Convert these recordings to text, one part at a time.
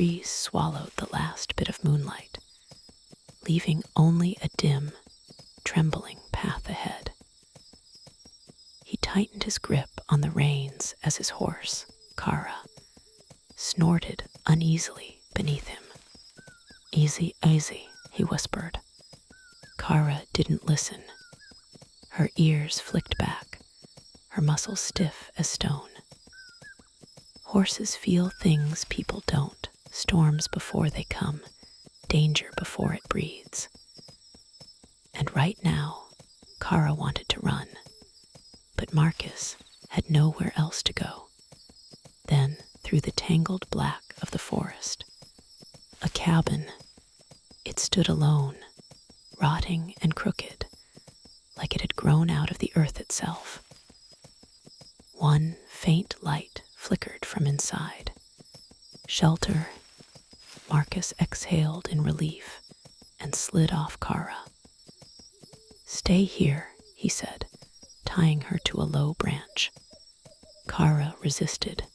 trees swallowed the last bit of moonlight, leaving only a dim, trembling path ahead. He tightened his grip on the reins as his horse, Kara, snorted uneasily beneath him. "Easy, easy," he whispered. Kara didn't listen. Her ears flicked back, her muscles stiff as stone. Horses feel things people don't, storms before they come, danger before it breathes. And right now, Kara wanted to run, but Marcus had nowhere else to go. Then, through the tangled black of the forest, a cabin. It stood alone, rotting and crooked, like it had grown out of the earth itself. One faint light flickered from inside. Shelter. Marcus exhaled in relief and slid off Kara. "Stay here," he said, tying her to a low branch. Kara resisted.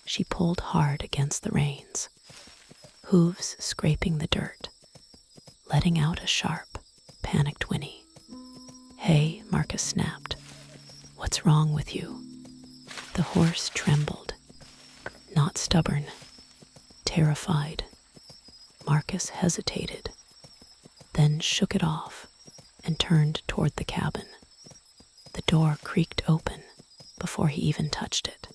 She pulled hard against the reins, hooves scraping the dirt, letting out a sharp, panicked whinny. "Hey," Marcus snapped. "What's wrong with you?" The horse trembled, not stubborn, terrified. Marcus hesitated, then shook it off and turned toward the cabin. The door creaked open before he even touched it.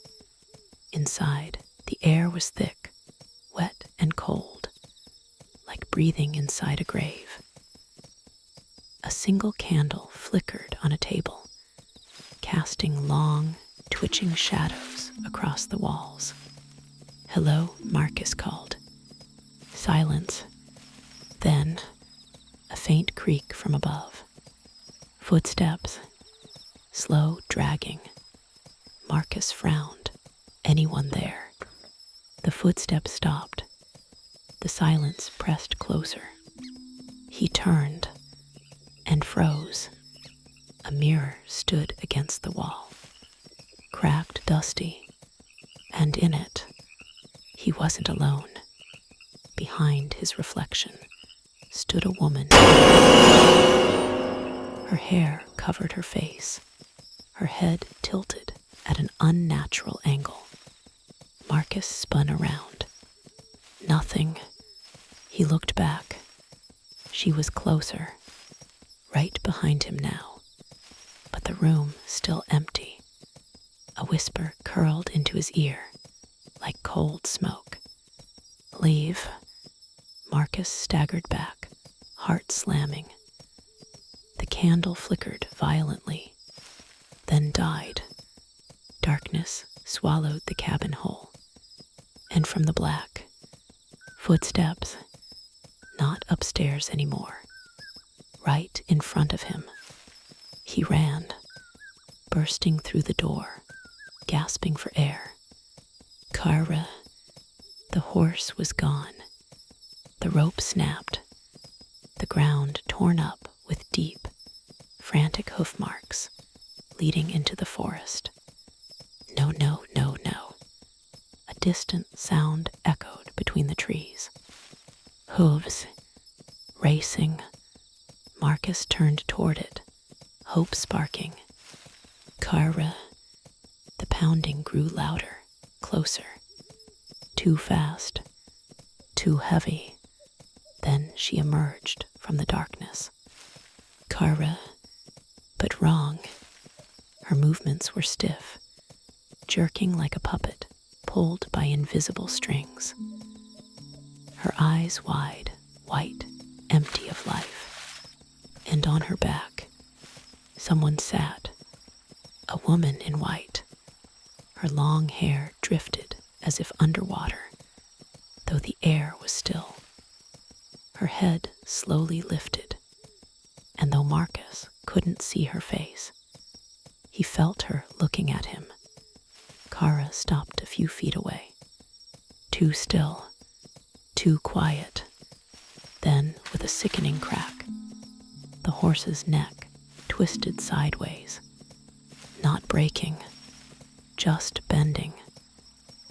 Inside, the air was thick, wet and cold, like breathing inside a grave. A single candle flickered on a table, casting long, twitching shadows across the walls. "Hello," Marcus called. Silence. Then, a faint creak from above. Footsteps, slow dragging. Marcus frowned. Anyone there? The footsteps stopped. The silence pressed closer. He turned and froze. A mirror stood against the wall, cracked, dusty, and in it, he wasn't alone. Behind his reflection stood a woman. Her hair covered her face, her head tilted at an unnatural angle. Marcus spun around. Nothing. He looked back. She was closer, right behind him now, but the room still empty. A whisper curled into his ear, like cold smoke. "Leave." Marcus staggered back, heart slamming. The candle flickered violently, then died. Darkness swallowed the cabin whole. And from the black, footsteps, not upstairs anymore, right in front of him. He ran, bursting through the door, gasping for air. Kara. The horse was gone. The rope snapped, the ground torn up with deep, frantic hoof marks leading into the forest. "No, no, no, no." A distant sound echoed between the trees. Hooves, racing. Marcus turned toward it, hope sparking. "Kara." The pounding grew louder, closer. Too fast, too heavy. Then she emerged from the darkness. Kara, but wrong. Her movements were stiff, jerking like a puppet pulled by invisible strings. Her eyes wide, white, empty of life. And on her back, someone sat, a woman in white. Her long hair drifted as if underwater, though the air was still. Her head slowly lifted, and though Marcus couldn't see her face, he felt her looking at him. Kara stopped a few feet away. Too still, too quiet. Then, with a sickening crack, the horse's neck twisted sideways, not breaking, just bending,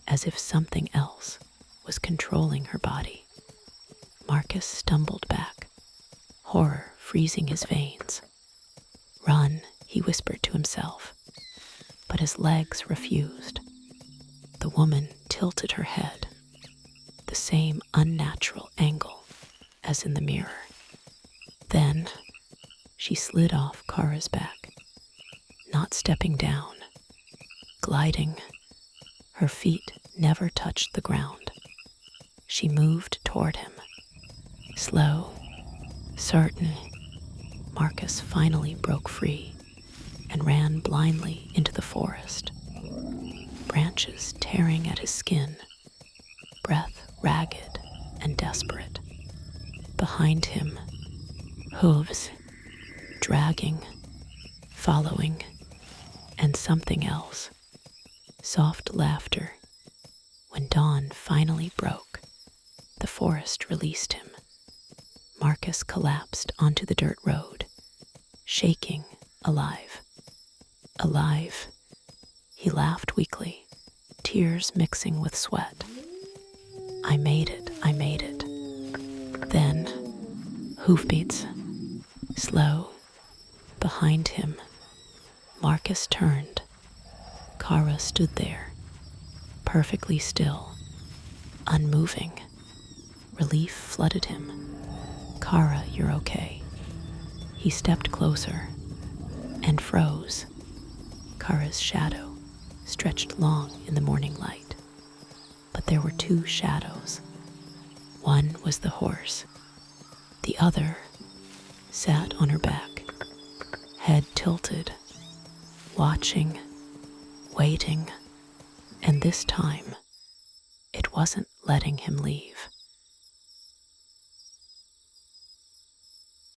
as if something else was controlling her body. Marcus stumbled back, horror freezing his veins. "Run," he whispered to himself, but his legs refused. The woman tilted her head, the same unnatural angle as in the mirror. Then she slid off Kara's back, not stepping down, gliding. Her feet never touched the ground. She moved toward him, slow, certain. Marcus finally broke free and ran blindly into the forest, branches tearing at his skin, breath ragged and desperate. Behind him, hooves, dragging, following, and something else, soft laughter. When dawn finally broke, the forest released him. Marcus collapsed onto the dirt road, shaking, alive. Alive. He laughed weakly, tears mixing with sweat. I made it, I made it. Then, hoofbeats, slow. Behind him, Marcus turned. Kara stood there, perfectly still, unmoving. Relief flooded him. "Kara, you're okay." He stepped closer and froze. Kara's shadow stretched long in the morning light. But there were two shadows. One was the horse. The other sat on her back, head tilted, watching, waiting, and this time it wasn't letting him leave.